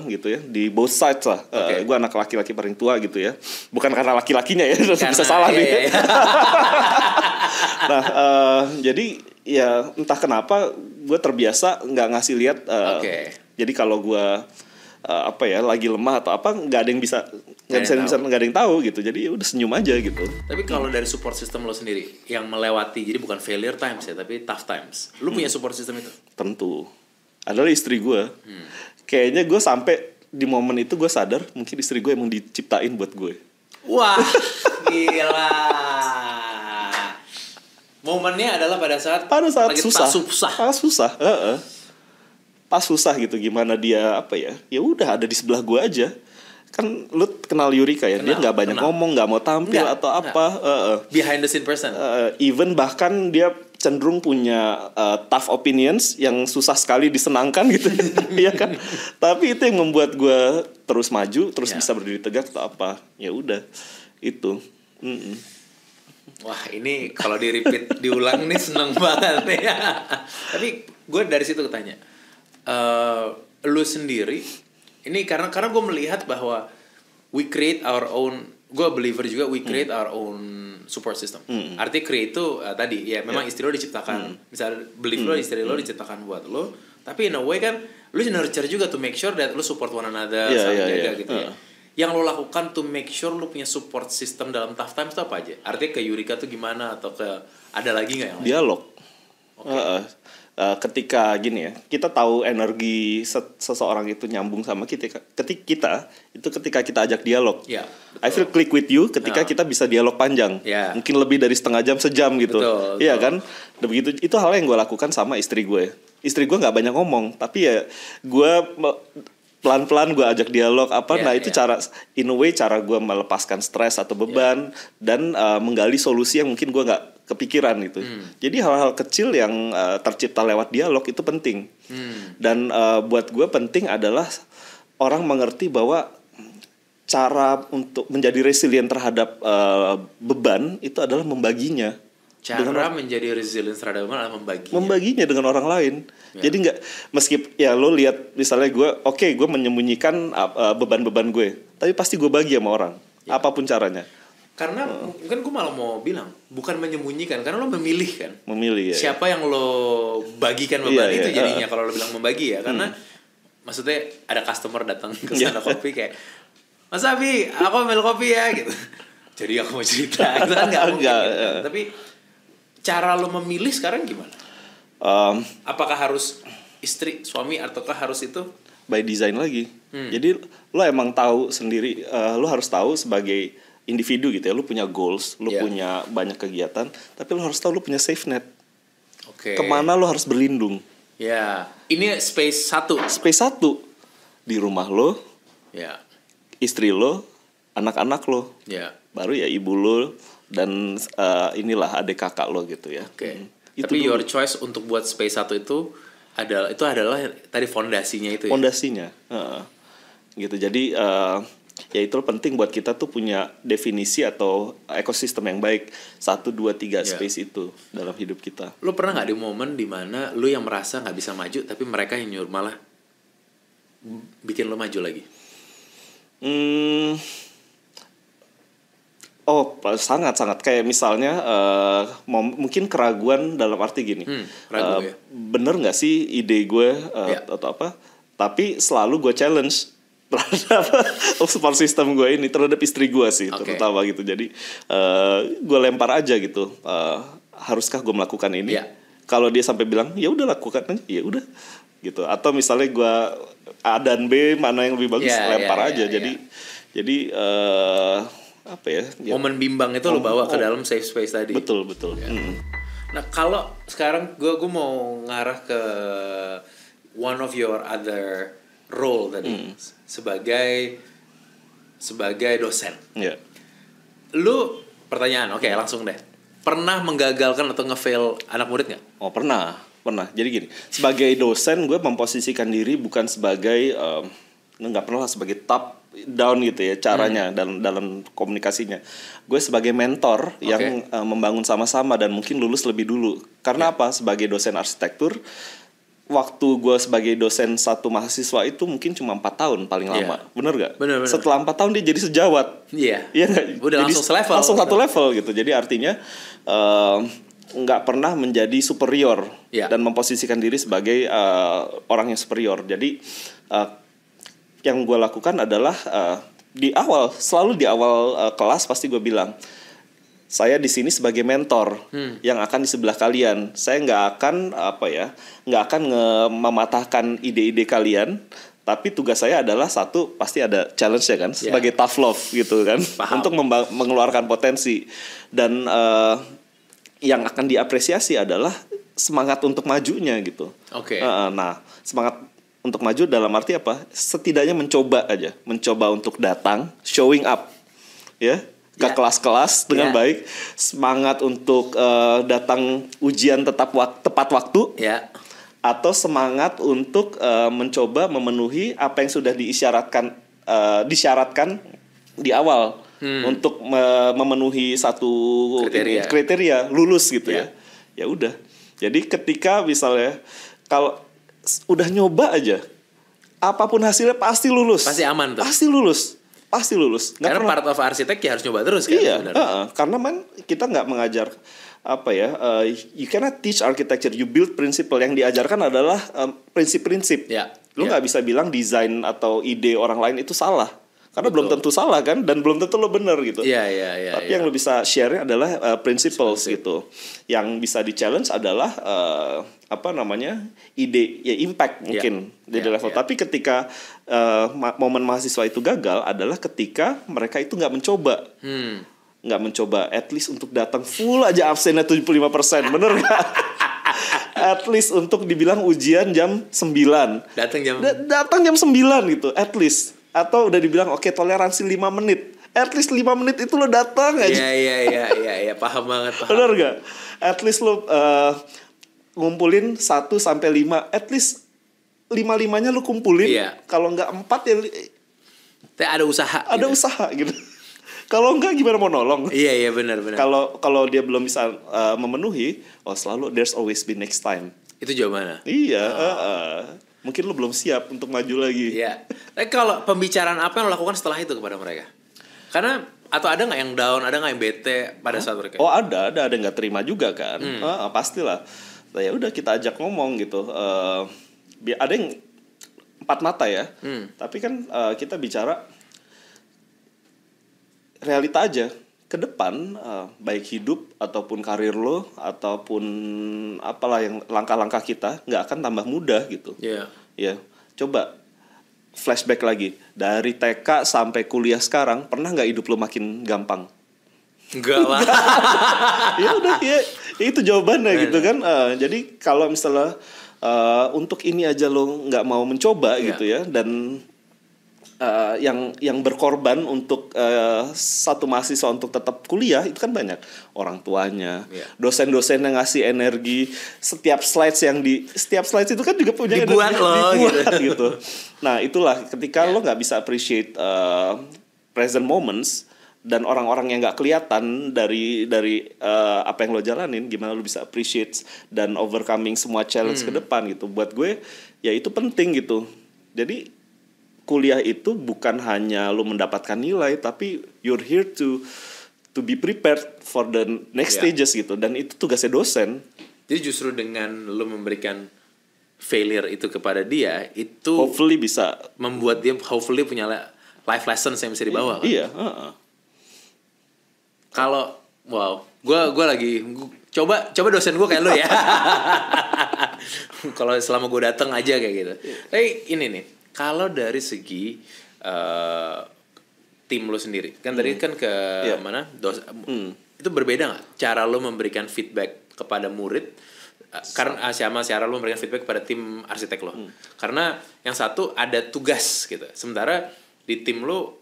gitu ya, di both sides lah. Gue anak laki-laki paling tua gitu ya, bukan karena laki-lakinya ya, bisa salah nih. Nah, jadi ya entah kenapa gue terbiasa nggak ngasih lihat. Jadi kalau gue lagi lemah atau apa, nggak ada yang bisa, nggak ada yang tahu gitu. Jadi ya udah senyum aja gitu. Tapi kalau dari support system lo sendiri yang melewati, jadi bukan failure times ya, tapi tough times, lo punya support system itu? Tentu adalah istri gue. Kayaknya gue sampai di momen itu gue sadar mungkin istri gue emang diciptain buat gue. Wah, gila. Momennya adalah pada saat susah. Pas susah gitu, gimana dia ya udah ada di sebelah gue aja. Kan lu kenal Yurika ya, dia nggak banyak ngomong, nggak mau tampil atau apa. Behind the scene person. Even bahkan dia cenderung punya tough opinions yang susah sekali disenangkan gitu, ya kan? Tapi itu yang membuat gue terus maju, terus bisa berdiri tegak atau apa? Ya udah, itu. Wah, ini kalau di-repeat diulang nih seneng banget nih. Tapi gue dari situ tanya, lu sendiri, ini karena gue melihat bahwa we create our own. Gue believer juga, we create our own support system. Artinya create itu tadi ya memang istri lo diciptakan. Misalnya believe lo istri lo diciptakan buat lo, tapi in a way kan lo nurture juga to make sure that lo support one another, saling jaga gitu ya. Yang lo lakukan to make sure lo punya support system dalam tough times itu apa aja? Artinya ke Yurika tuh gimana, atau ke ada lagi nggak yang lain? Dialog. Ketika gini ya, kita tahu energi seseorang itu nyambung sama kita. Ketika kita ajak dialog. Ya, I feel click with you ketika kita bisa dialog panjang. Ya. Mungkin lebih dari setengah jam, sejam gitu. Iya kan? Dan begitu, itu hal yang gue lakukan sama istri gue. Istri gue nggak banyak ngomong, tapi ya gue pelan-pelan gue ajak dialog apa. Nah itu cara, in a way cara gue melepaskan stres atau beban dan menggali solusi yang mungkin gue nggak kepikiran gitu. Jadi hal-hal kecil yang tercipta lewat dialog itu penting. Dan buat gue penting adalah orang mengerti bahwa cara untuk menjadi resilient terhadap beban itu adalah membaginya. Cara menjadi resilient terhadap beban adalah membaginya dengan orang lain. Jadi nggak, meskipun ya lo lihat misalnya gue, gue menyembunyikan beban-beban gue, tapi pasti gue bagi sama orang, apapun caranya. Karena mungkin gue malah mau bilang bukan menyembunyikan, karena lo memilih kan. Memilih ya. Siapa yang lo bagikan beban itu jadinya kalau lo bilang membagi ya. Karena maksudnya ada customer datang ke sana kopi kayak, Mas Abi, aku ambil kopi ya gitu. Jadi aku mau cerita itu kan nggak mungkin. Gitu. Tapi cara lo memilih sekarang gimana? Apakah harus istri, suami, ataukah harus itu? By design lagi. Jadi lo emang tahu sendiri, lo harus tahu sebagai individu gitu ya, lu punya goals, lu punya banyak kegiatan, tapi lu harus tahu lu punya safe net. Kemana lu harus berlindung? Ya, ini space 1 di rumah lo, istri lo, anak-anak lo, baru ya ibu lo dan inilah adik kakak lo gitu ya. Tapi dulu. Your choice untuk buat space 1 itu adalah tadi fondasinya itu ya. Fondasinya, gitu. Jadi ya itu penting buat kita tuh punya definisi atau ekosistem yang baik 1, 2, 3 space itu dalam hidup kita. Lu pernah nggak di momen dimana lu yang merasa nggak bisa maju tapi mereka yang nyuruh malah bikin lu maju lagi? Sangat kayak misalnya mungkin keraguan dalam arti gini, bener nggak sih ide gue atau apa? Tapi selalu gue challenge terhadap support system gue ini, terhadap istri gue sih terutama gitu. Jadi gue lempar aja gitu, haruskah gue melakukan ini? Kalau dia sampai bilang ya udah lakukan aja, ya udah gitu. Atau misalnya gue A dan B mana yang lebih bagus, lempar aja. Jadi apa ya? Momen bimbang itu lo bawa ke dalam safe space tadi. Betul. Nah kalau sekarang gue mau ngarah ke one of your other role tadi sebagai dosen. Lu pertanyaan, langsung deh. Pernah menggagalkan atau nge-fail anak murid nggak? Pernah. Jadi gini, sebagai dosen gue memposisikan diri bukan sebagai nggak pernah sebagai top down gitu ya caranya dalam komunikasinya. Gue sebagai mentor yang membangun sama-sama dan mungkin lulus lebih dulu. Karena apa? Sebagai dosen arsitektur, waktu gue sebagai dosen satu mahasiswa itu mungkin cuma 4 tahun paling lama. Bener gak? Bener. Setelah 4 tahun dia jadi sejawat. Iya gak? Udah jadi langsung selevel. Langsung satu level gitu. Jadi artinya gak pernah menjadi superior dan memposisikan diri sebagai orang yang superior. Jadi yang gue lakukan adalah selalu di awal kelas pasti gue bilang, saya di sini sebagai mentor yang akan di sebelah kalian. Saya nggak akan mematahkan ide-ide kalian, tapi tugas saya adalah satu, pasti ada challenge ya kan, sebagai tough love gitu kan, untuk mengeluarkan potensi. Dan yang akan diapresiasi adalah semangat untuk majunya gitu. Nah, semangat untuk maju dalam arti apa? Setidaknya mencoba untuk datang, showing up, ya. ke kelas-kelas dengan baik, semangat untuk datang ujian tepat waktu, atau semangat untuk mencoba memenuhi apa yang sudah disyaratkan di awal untuk memenuhi satu kriteria lulus gitu ya. Ya udah. Jadi ketika misalnya kalau udah nyoba aja, apapun hasilnya pasti lulus. Pasti aman tuh. Pasti lulus. Karena part of arsitek ya harus nyoba terus kan. Iya, karena kita nggak mengajar you cannot teach architecture, you build principle. Yang diajarkan adalah prinsip-prinsip. Lu nggak bisa bilang desain atau ide orang lain itu salah. Karena belum tentu salah kan, dan belum tentu lo bener gitu. Tapi yang lo bisa share adalah principles gitu. Yang bisa di challenge adalah ide, ya impact mungkin di level. Tapi ketika momen mahasiswa itu gagal adalah ketika mereka itu nggak mencoba at least untuk datang full aja absennya 75%, bener nggak? At least untuk dibilang ujian jam 9. Datang jam 9 gitu, at least. Atau udah dibilang oke, toleransi 5 menit. At least 5 menit itu lo datang aja. Iya, paham banget. Bener gak? At least lo ngumpulin 1 sampai 5. At least 5-5-nya lo kumpulin. Kalau nggak 4 ya ada usaha. Ada usaha gitu. Kalau enggak gimana mau nolong? Iya benar. Kalau dia belum bisa memenuhi, selalu there's always be next time. Itu jawabannya. Iya. Mungkin lo belum siap untuk maju lagi. Iya. Tapi kalau pembicaraan apa yang lo lakukan setelah itu kepada mereka? Karena atau ada nggak yang down, ada nggak yang bete pada saat mereka? Ada nggak terima juga kan? Pastilah. Nah, ya udah kita ajak ngomong gitu. Ada yang 4 mata ya. Tapi kan kita bicara realita aja. Ke depan, baik hidup ataupun karir lo ataupun apalah yang langkah-langkah kita nggak akan tambah mudah gitu. Ya, coba flashback lagi dari TK sampai kuliah sekarang, pernah nggak hidup lo makin gampang? Enggak lah. Ya udah ya itu jawabannya gitu kan. Jadi kalau misalnya untuk ini aja lo nggak mau mencoba gitu ya, dan yang berkorban untuk satu mahasiswa untuk tetap kuliah itu kan banyak, orang tuanya, dosen-dosen yang ngasih energi, setiap slides itu kan juga punya dibuat gitu. Nah itulah ketika lo nggak bisa appreciate present moments, dan orang-orang yang nggak kelihatan dari apa yang lo jalanin, gimana lo bisa appreciate dan overcoming semua challenge ke depan gitu. Buat gue ya itu penting gitu. Jadi kuliah itu bukan hanya lo mendapatkan nilai, tapi you're here to be prepared for the next stages gitu. Dan itu tugasnya dosen. Jadi justru dengan lo memberikan failure itu kepada dia, itu hopefully bisa membuat dia hopefully punya life lessons yang bisa dibawa. Iya. Kalau gue lagi coba dosen gue kayak lo ya. Kalau selama gue datang aja kayak gitu. Tapi ini nih. Kalau dari segi tim lo sendiri, kan tadi kan ke mana itu berbeda nggak cara lo memberikan feedback kepada murid, karena cara lo memberikan feedback kepada tim arsitek lo, karena yang satu ada tugas gitu, sementara di tim lo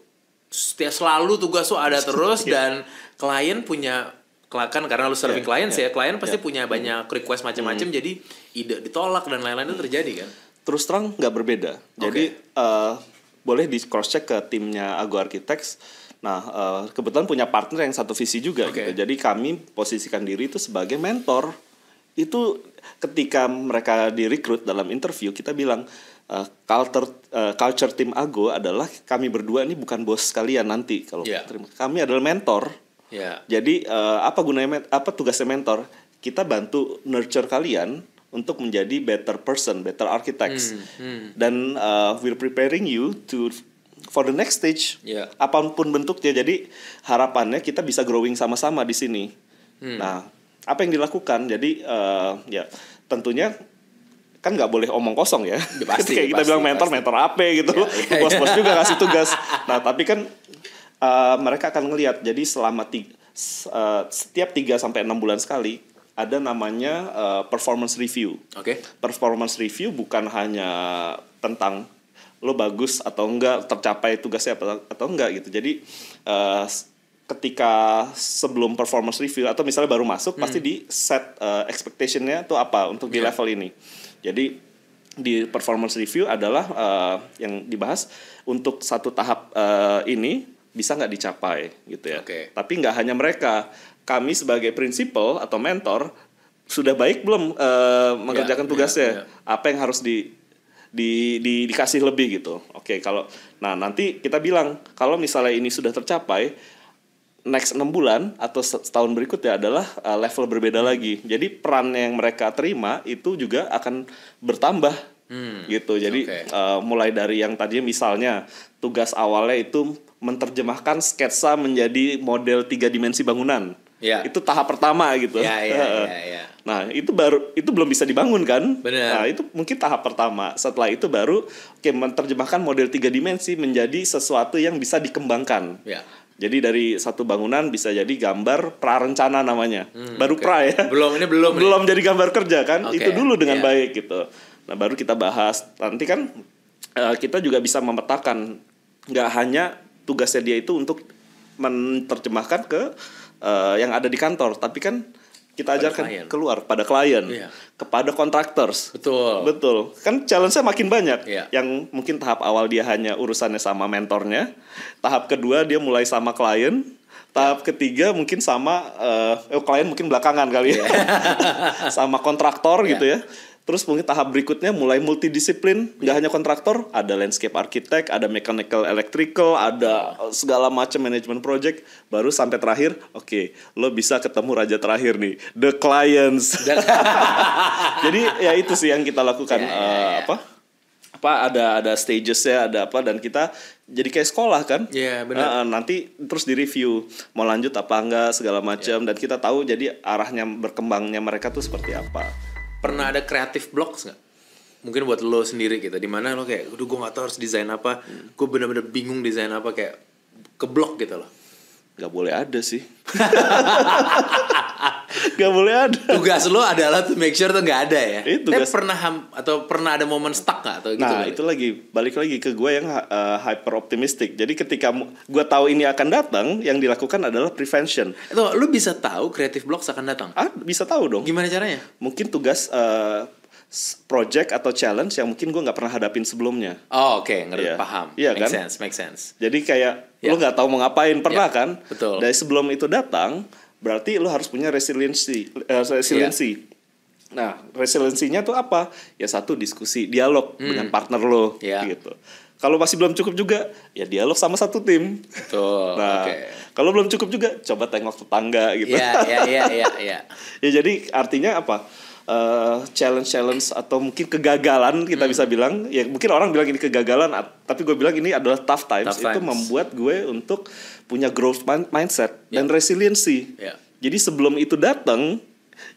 selalu tugas lo ada terus dan klien punya kan karena lo serving clients klien pasti punya banyak request macam-macam, jadi ide ditolak dan lain-lain itu terjadi kan. Terus terang nggak berbeda. Jadi boleh di cross check ke timnya Ago Architects. Nah kebetulan punya partner yang satu visi juga gitu. Jadi kami posisikan diri itu sebagai mentor. Itu ketika mereka direkrut dalam interview, kita bilang culture tim Ago adalah kami berdua ini bukan bos kalian nanti kalau terima. Kami adalah mentor. Jadi apa tugasnya mentor? Kita bantu nurture kalian untuk menjadi better person, better architects. Dan we're preparing you for the next stage. Apapun bentuknya. Jadi harapannya kita bisa growing sama-sama di sini. Nah, apa yang dilakukan? Jadi tentunya kan nggak boleh omong kosong ya. Pasti, kayak kita bilang mentor apa gitu. Bos-bos juga kasih tugas. Nah, tapi kan mereka akan ngelihat. Jadi selama setiap 3 sampai 6 bulan sekali ada namanya performance review. Performance review bukan hanya tentang lo bagus atau enggak, tercapai tugasnya atau enggak gitu. Jadi ketika sebelum performance review atau misalnya baru masuk pasti di set expectation-nya tuh apa untuk di level ini. Jadi di performance review adalah yang dibahas untuk satu tahap ini bisa nggak dicapai gitu ya. Tapi nggak hanya mereka, kami sebagai principal atau mentor sudah baik belum mengerjakan tugasnya, apa yang harus dikasih lebih gitu. Nah nanti kita bilang kalau misalnya ini sudah tercapai, next 6 bulan atau setahun berikutnya adalah level berbeda lagi. Jadi peran yang mereka terima itu juga akan bertambah gitu. Jadi mulai dari yang tadinya misalnya tugas awalnya itu menerjemahkan sketsa menjadi model 3 dimensi bangunan. Itu tahap pertama gitu. Nah itu belum bisa dibangun kan? Nah itu mungkin tahap pertama. Setelah itu baru menerjemahkan model 3 dimensi menjadi sesuatu yang bisa dikembangkan. Jadi dari satu bangunan bisa jadi gambar prarencana namanya. Baru pra ya. Belum jadi gambar kerja kan. Itu dulu dengan baik gitu. Nah baru kita bahas. Nanti kan kita juga bisa memetakan, nggak hanya tugasnya dia itu untuk menerjemahkan ke yang ada di kantor, tapi kan kita ajarkan keluar pada klien, kepada contractors. Betul. Kan challenge-nya makin banyak. Yang mungkin tahap awal dia hanya urusannya sama mentornya, tahap kedua dia mulai sama klien, tahap ketiga mungkin sama klien mungkin belakangan kali ya, sama kontraktor gitu ya. Terus mungkin tahap berikutnya mulai multidisiplin, nggak hanya kontraktor, ada landscape architect, ada mechanical electrical, ada segala macam manajemen project, baru sampai terakhir, lo bisa ketemu raja terakhir nih, the clients. Jadi ya itu sih yang kita lakukan, ada stagesnya, ada apa, dan kita jadi kayak sekolah kan. Benar. Nanti terus di review mau lanjut apa enggak segala macam, dan kita tahu jadi arahnya berkembangnya mereka tuh seperti apa. Pernah ada creative blocks nggak? Mungkin buat lo sendiri gitu, dimana lo kayak, gue nggak tahu harus desain apa, gue bener-bener bingung desain apa, kayak keblok gitu loh. Gak boleh ada sih. Gak boleh ada. Tugas lo adalah to make sure tuh gak ada ya. Tugas. Pernah ada momen stuck gak atau gitu? Nah itu balik lagi ke gue yang hyper optimistic. Jadi ketika gue tahu ini akan datang, yang dilakukan adalah prevention. Itu lo bisa tahu creative blocks akan datang? Bisa tahu dong. Gimana caranya? Mungkin tugas project atau challenge yang mungkin gue nggak pernah hadapin sebelumnya. Ngerti, paham. Make sense. Jadi kayak lo nggak tahu mau ngapain, pernah kan? Betul. Dari sebelum itu datang, berarti lo harus punya resiliency. Nah, resiliensinya tuh apa? Ya satu, diskusi, dialog dengan partner lo, gitu. Kalau masih belum cukup juga, ya dialog sama satu tim. Betul. Nah, kalau belum cukup juga, coba tengok tetangga gitu. Iya. Ya jadi artinya apa? Challenge atau mungkin kegagalan kita bisa bilang, ya mungkin orang bilang ini kegagalan, tapi gue bilang ini adalah tough times. Itu membuat gue untuk punya growth mindset dan resiliency. Jadi sebelum itu datang,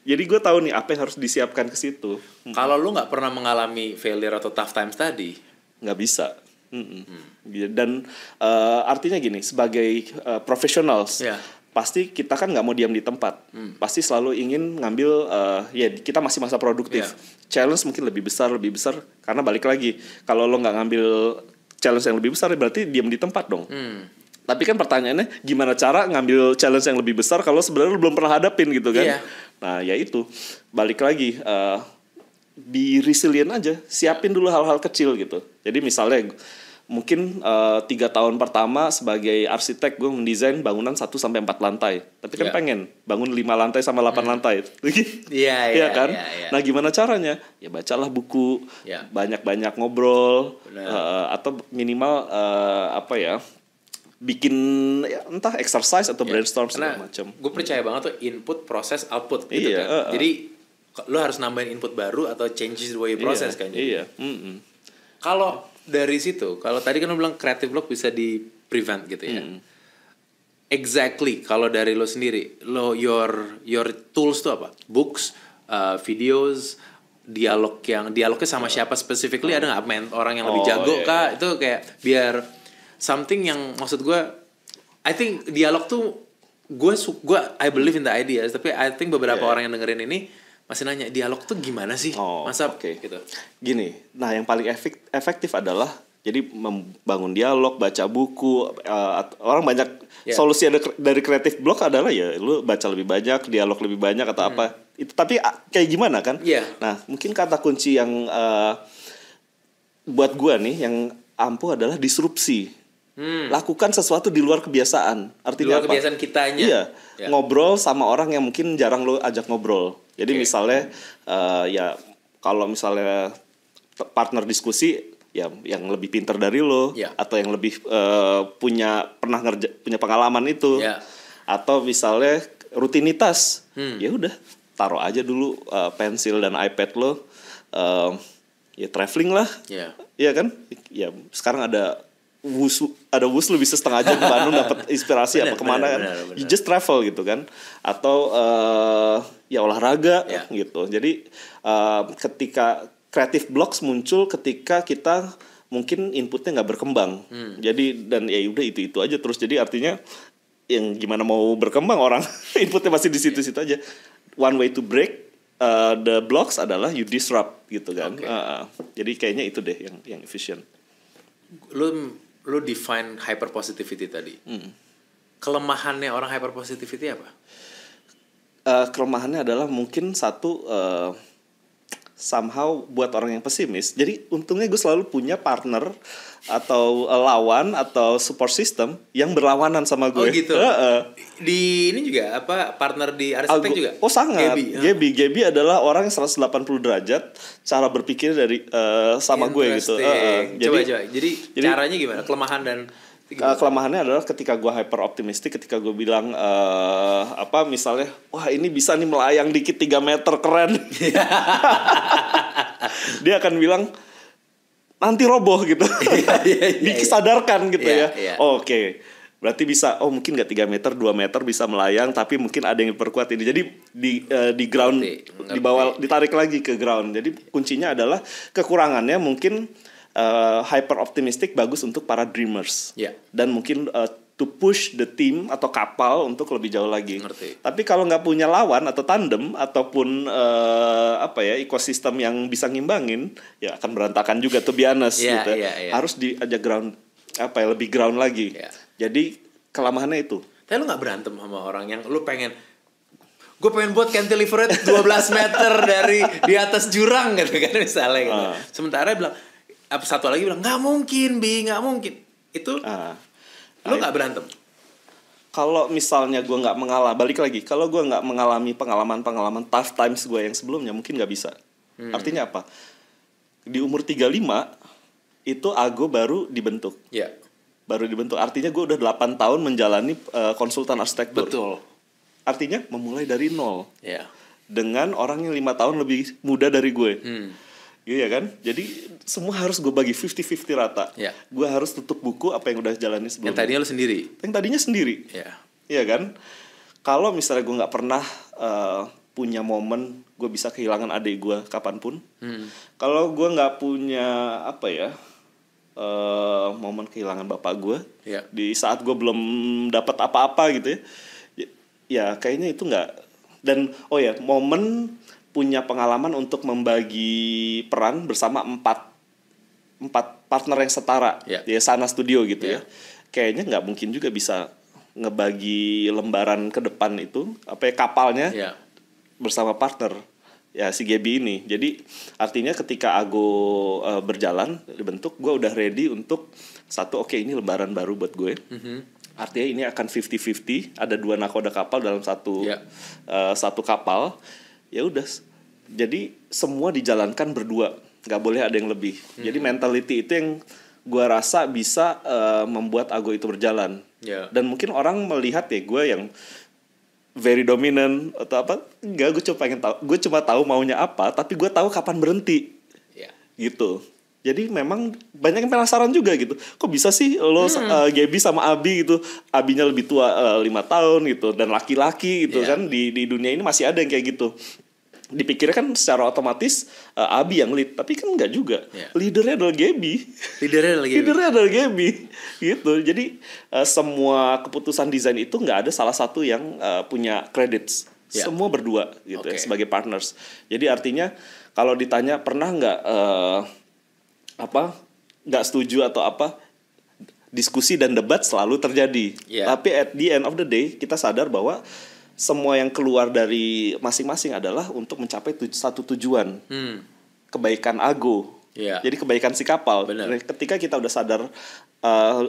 jadi gue tahu nih apa yang harus disiapkan ke situ. Kalau lu nggak pernah mengalami failure atau tough times tadi, nggak bisa. Dan artinya gini, sebagai professionals, pasti kita kan nggak mau diam di tempat, pasti selalu ingin ngambil, kita masih masa produktif, challenge mungkin lebih besar, karena balik lagi, kalau lo nggak ngambil challenge yang lebih besar, berarti diam di tempat dong. Tapi kan pertanyaannya, gimana cara ngambil challenge yang lebih besar kalau sebenarnya lo belum pernah hadapin gitu kan? Nah ya itu, balik lagi, be resilient aja, siapin dulu hal-hal kecil gitu. Jadi misalnya mungkin 3 tahun pertama sebagai arsitek gue mendesain bangunan 1-4 lantai, tapi kan pengen bangun 5 lantai sama 8 lantai. Iya kan? Nah gimana caranya? Ya bacalah buku, banyak-banyak ngobrol, atau minimal bikin entah exercise atau brainstorm segala macam. Gue percaya banget tuh input, proses, output gitu kan. Jadi lo harus nambahin input baru atau changes the way you process kan. Kalau dari situ, kalau tadi kan lo bilang creative block bisa di prevent gitu ya. Exactly, kalau dari lo sendiri, your tools tuh apa? Books, videos, dialognya sama siapa specifically, ada nggak orang yang lebih jago kah? Itu kayak biar something yang maksud gue, I think dialog tuh gue I believe in the ideas, tapi I think beberapa orang yang dengerin ini masih nanya dialog tuh gimana sih? Gitu. Gini, nah yang paling efektif adalah Jadi membangun dialog, baca buku, orang banyak solusi dari creative block adalah ya lu baca lebih banyak, dialog lebih banyak atau apa. Itu tapi kayak gimana kan? Nah, mungkin kata kunci yang buat gua nih yang ampuh adalah disrupsi. Lakukan sesuatu di luar kebiasaan. Artinya luar kebiasaan kitanya. Iya. Ngobrol sama orang yang mungkin jarang lo ajak ngobrol. Jadi misalnya ya kalau misalnya partner diskusi ya yang lebih pintar dari lo atau yang lebih punya pengalaman itu. Atau misalnya rutinitas. Ya udah, taruh aja dulu pensil dan iPad lo. Ya traveling lah. Iya kan? Ya sekarang ada Wuslu bisa setengah jam ke Bandung dapat inspirasi kemana kan. You just travel gitu kan. Atau ya olahraga gitu. Jadi ketika creative blocks muncul ketika kita mungkin inputnya nggak berkembang. Jadi dan ya udah itu aja terus. Jadi artinya yang gimana mau berkembang orang inputnya masih di situ-situ aja. One way to break the blocks adalah you disrupt gitu kan. Jadi kayaknya itu deh yang efisien. Lu define hyper positivity tadi. Kelemahannya orang hyper positivity apa? Kelemahannya adalah mungkin satu somehow buat orang yang pesimis. Jadi untungnya gue selalu punya partner atau lawan atau support system yang berlawanan sama gue. Oh gitu. Di ini juga apa partner di arsitek juga? Oh sangat. Gaby adalah orang yang 180 derajat cara berpikir dari sama gue gitu. Coba. Jadi caranya gimana? Kelemahan dan kelemahannya adalah ketika gue hyper optimistik, ketika gue bilang misalnya wah ini bisa nih melayang dikit 3 meter keren. Dia akan bilang nanti roboh gitu. Disadarkan gitu ya. Oke. Berarti bisa mungkin nggak 3 meter 2 meter bisa melayang, tapi mungkin ada yang diperkuat ini. Jadi di ground di bawah ditarik lagi ke ground. Jadi kuncinya adalah kekurangannya mungkin hyper optimistic bagus untuk para dreamers. Dan mungkin to push the team atau kapal untuk lebih jauh lagi. Tapi kalau nggak punya lawan atau tandem ataupun ekosistem yang bisa ngimbangin, ya akan berantakan juga to be honest gitu. Harus diajak ground lebih ground lagi. Jadi kelemahannya itu. Tapi lu nggak berantem sama orang yang lu pengen gue pengen buat cantilever 12 meter dari di atas jurang gitu kan misalnya gitu. Sementara bilang satu lagi bilang nggak mungkin nggak mungkin itu lu nggak berantem. Kalau misalnya gue nggak mengalami, balik lagi, kalau gue nggak mengalami pengalaman tough times gue yang sebelumnya mungkin nggak bisa. Artinya apa? Di umur 35 itu Ago baru dibentuk. Baru dibentuk. Artinya gue udah 8 tahun menjalani konsultan arsitektur. Betul. Artinya memulai dari nol. Dengan orang yang 5 tahun lebih muda dari gue. Iya kan? Jadi semua harus gue bagi 50-50 rata. Gue harus tutup buku apa yang udah jalani sebelumnya. Yang tadinya lu sendiri. Yang tadinya sendiri. Iya kan? Kalau misalnya gue nggak pernah punya momen gue bisa kehilangan adik gue kapanpun. Kalau gue nggak punya momen kehilangan bapak gue di saat gue belum dapat apa-apa gitu ya kayaknya itu nggak. Dan momen punya pengalaman untuk membagi peran bersama empat partner yang setara di Sana Studio gitu ya. Kayaknya nggak mungkin juga bisa ngebagi lembaran ke depan itu kapalnya bersama partner ya si Gaby ini. Jadi artinya ketika Ago berjalan dibentuk, gue udah ready untuk ini lembaran baru buat gue. Artinya ini akan 50-50, ada 2 nakoda kapal dalam satu kapal. Ya udah, jadi semua dijalankan berdua, nggak boleh ada yang lebih. Jadi mentality itu yang gue rasa bisa membuat Ago itu berjalan. Dan mungkin orang melihat gue yang very dominant atau apa, enggak, gue cuma tahu maunya apa, tapi gue tahu kapan berhenti, gitu. Jadi memang banyak yang penasaran juga gitu. Kok bisa sih lo Gaby sama Abi gitu. Abinya lebih tua 5 tahun gitu. Dan laki-laki gitu kan. Di dunia ini masih ada yang kayak gitu. Dipikirnya kan secara otomatis Abi yang lead. Tapi kan enggak juga. Leadernya adalah Gaby. Leadernya adalah Gaby. Gitu. Jadi semua keputusan desain itu enggak ada salah satu yang punya credits. Semua berdua gitu ya, sebagai partners. Jadi artinya kalau ditanya pernah enggak nggak setuju atau apa, diskusi dan debat selalu terjadi. Tapi at the end of the day kita sadar bahwa semua yang keluar dari masing-masing adalah untuk mencapai satu tujuan, kebaikan Ago. Jadi kebaikan si kapal. Bener. Ketika kita udah sadar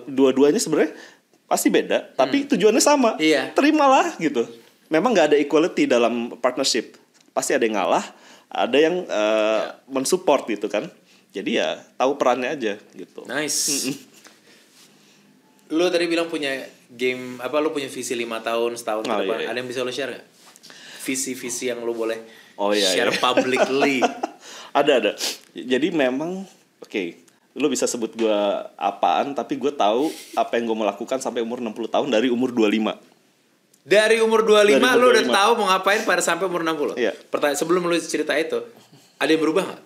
dua-duanya sebenarnya pasti beda, tapi tujuannya sama. Terimalah gitu. Memang nggak ada equality dalam partnership. Pasti ada yang ngalah, ada yang mensupport gitu kan. Jadi ya tahu perannya aja gitu. Nice. Lu tadi bilang punya game apa? Lu punya visi 5 tahun, setahun ke depan. Ada yang bisa lu share nggak? Visi-visi yang lu boleh share publicly. Ada. Jadi memang lu bisa sebut gue apaan, tapi gue tahu apa yang gue mau lakukan sampai umur 60 tahun dari umur 25. Dari umur 25 lu udah tahu mau ngapain pada sampai umur 60? Iya. Pertanyaan sebelum lu cerita itu, ada yang berubah nggak?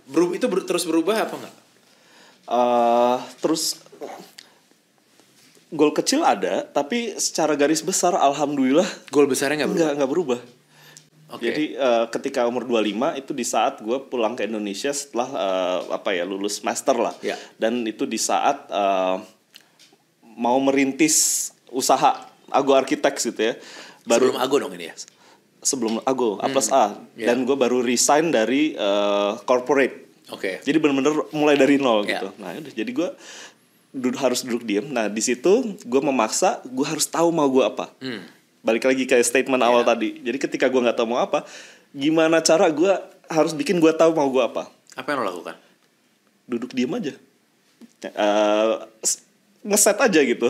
Terus berubah apa nggak? Terus goal kecil ada, tapi secara garis besar alhamdulillah goal besarnya nggak berubah. Jadi ketika umur 25 itu di saat gue pulang ke Indonesia setelah lulus master lah. Dan itu di saat mau merintis usaha Ago Architects gitu ya. Sebelum Ago dong ini ya? Sebelum Ago, A+A. Dan gue baru resign dari corporate. Jadi benar-benar mulai dari nol gitu. Nah udah, jadi gue harus duduk diam. Nah di situ gue memaksa, gue harus tahu mau gue apa. Balik lagi ke statement awal tadi. Jadi ketika gue nggak tahu mau apa, gimana cara gue harus bikin gue tahu mau gue apa? Apa yang lo lakukan? Duduk diam aja, ngeset aja gitu.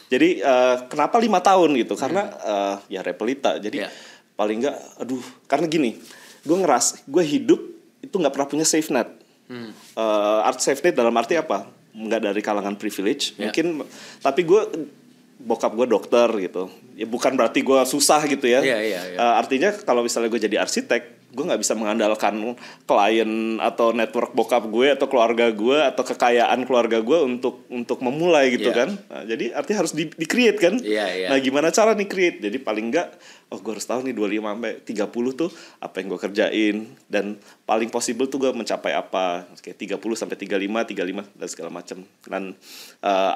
Jadi kenapa 5 tahun gitu? Karena ya repelita. Jadi paling nggak, karena gini, gue hidup itu nggak pernah punya safe net. Art safe net dalam arti apa? Nggak dari kalangan privilege, mungkin, tapi bokap gue dokter gitu. Ya bukan berarti gue susah gitu ya. Artinya kalau misalnya gue jadi arsitek, gue nggak bisa mengandalkan klien atau network bokap gue atau keluarga gue atau kekayaan keluarga gue untuk memulai gitu kan. Nah, jadi artinya harus di-create kan. Nah gimana cara nih create? Jadi paling nggak, gue harus tahu nih 25 sampai 30 tuh apa yang gue kerjain, dan paling possible tuh gue mencapai apa, kayak 30 sampai 35 dan segala macam. Dan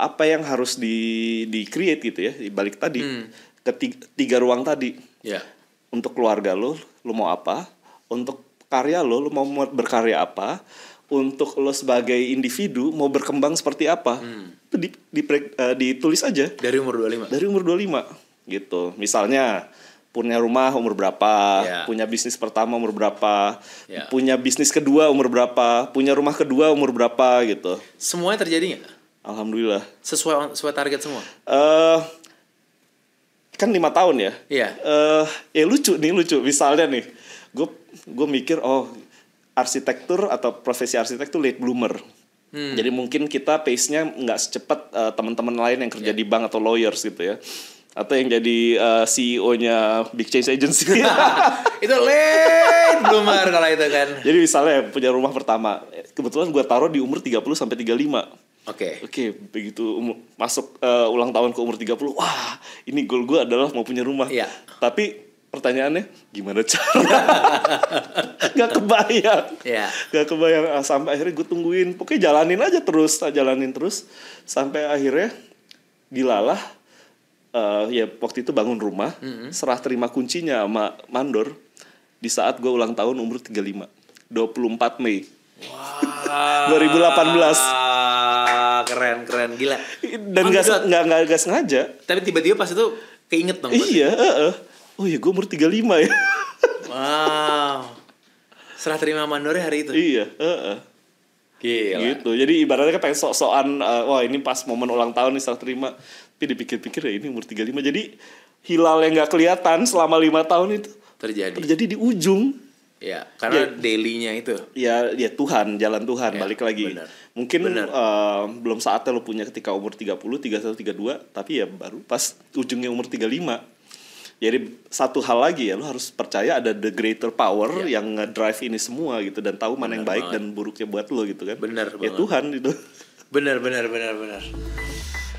apa yang harus di-create gitu ya, balik tadi ke tiga ruang tadi. Untuk keluarga lo mau apa? Untuk karya lo mau berkarya apa? Untuk lo sebagai individu mau berkembang seperti apa? Itu ditulis aja. Dari umur 25? Dari umur 25 gitu. Misalnya punya rumah umur berapa, punya bisnis pertama umur berapa, punya bisnis kedua umur berapa, punya rumah kedua umur berapa gitu. Semuanya terjadi nggak? Alhamdulillah. Sesuai target semua? Kan 5 tahun ya. Ya lucu. Misalnya nih, gue mikir arsitektur atau profesi arsitek tuh late bloomer. Jadi mungkin kita pace-nya nggak secepat teman-teman lain yang kerja di bank atau lawyers gitu ya. Atau yang jadi CEO-nya Big Change Agency. Itu late bloomer kalau itu kan. Jadi misalnya punya rumah pertama, kebetulan gue taruh di umur 30 sampai 35. Oke, begitu masuk ulang tahun ke umur 30, wah, ini goal gue adalah mau punya rumah. Tapi pertanyaannya, gimana cara? Gak kebayang. Sampai akhirnya gue tungguin, pokoknya jalanin terus sampai akhirnya dilalah. Ya waktu itu bangun rumah, serah terima kuncinya sama mandor di saat gue ulang tahun umur 35, 24 Mei 2018. Keren gila. Dan nggak sengaja. Tapi tiba-tiba pas itu keinget dong. Iya. Oh iya, gue umur 35 ya. Wow. Serah terima mandornya hari itu. Iya. Gila. Gitu. Jadi ibaratnya kan pengen sok-sokan, wah ini pas momen ulang tahun nih serah terima. Tapi dipikir-pikir ya ini umur 35. Jadi hilal yang nggak kelihatan selama 5 tahun itu terjadi di ujung. Ya, karena daily-nya itu. Ya Tuhan, jalan Tuhan, balik lagi. Bener. Mungkin belum saatnya lo punya ketika umur 30, 31, 32, tapi ya baru pas ujungnya umur 35. Jadi satu hal lagi ya, lo harus percaya ada the greater power yang nge-drive ini semua gitu, dan tahu mana yang baik dan buruknya buat lo gitu kan. Bener ya banget. Tuhan itu. Bener.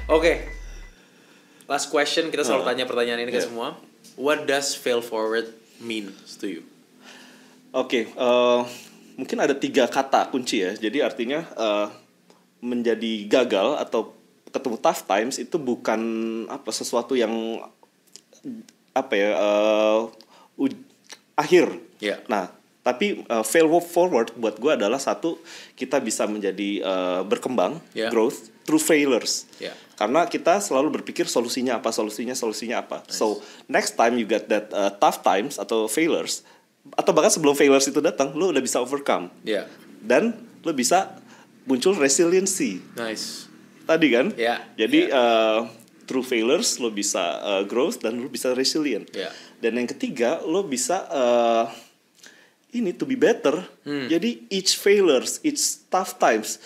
Oke. Last question, kita selalu tanya pertanyaan ini ke semua. What does fail forward mean to you? Oke, mungkin ada 3 kata kunci ya. Jadi artinya menjadi gagal atau ketemu tough times itu bukan sesuatu yang akhir. Yeah. Nah, tapi fail forward buat gue adalah satu, kita bisa menjadi berkembang, growth through failures. Yeah. Karena kita selalu berpikir solusinya apa. Nice. So next time you get that tough times atau failures, atau bahkan sebelum failures itu datang, lo udah bisa overcome. Yeah. Dan lo bisa muncul resiliency. Nice. Tadi kan? Yeah. Jadi through failures lo bisa growth dan lo bisa resilient. Yeah. Dan yang ketiga, lo bisa to be better. Jadi each failures, each tough times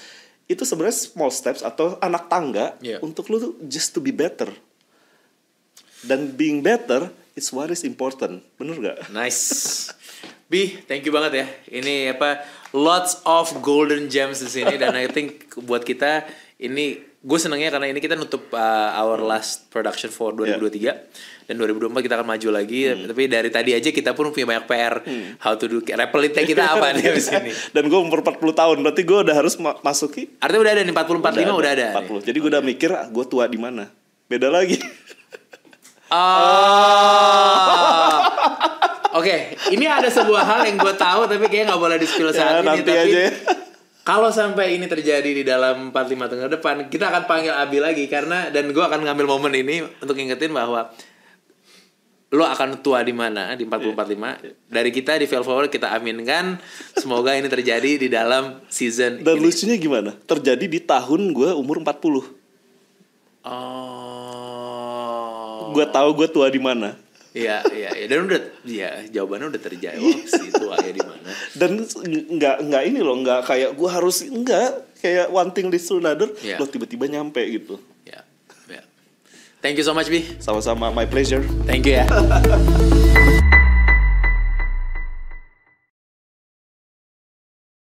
itu sebenarnya small steps atau anak tangga untuk lo tuh just to be better. Dan being better is what is important. Bener gak? Nice. Bi, thank you banget ya. Ini lots of golden gems di sini, dan I think buat kita ini, gue senengnya karena ini kita nutup our last production for 2023. Dan 2024 kita akan maju lagi. Tapi dari tadi aja kita pun punya banyak PR. How to do repelitnya kita apa nih di sini. Dan gue umur 40 tahun, berarti gue udah harus masuki. Artinya udah ada nih 40 45 udah ada. 40. Jadi gue udah mikir gue tua di mana. Beda lagi. Oke, ini ada sebuah hal yang gue tahu tapi kayaknya nggak boleh di-spill saat ini. Nanti tapi aja. Kalau sampai ini terjadi di dalam 45 tahun ke depan, kita akan panggil Abi lagi dan gue akan ngambil momen ini untuk ngingetin bahwa lo akan tua di mana di 40-45. Dari kita di Fail Forward kita aminkan semoga ini terjadi di dalam season dan ini. Lucunya gimana? Terjadi di tahun gue umur 40. Gue tahu gue tua di mana. Iya. Dan jawabannya udah terjawab sih, tuanya di mana. Dan nggak ini loh, nggak kayak gue harus, kayak one thing leads to another, lo tiba-tiba nyampe gitu. Ya. Thank you so much, Bi. Sama-sama, my pleasure. Thank you ya.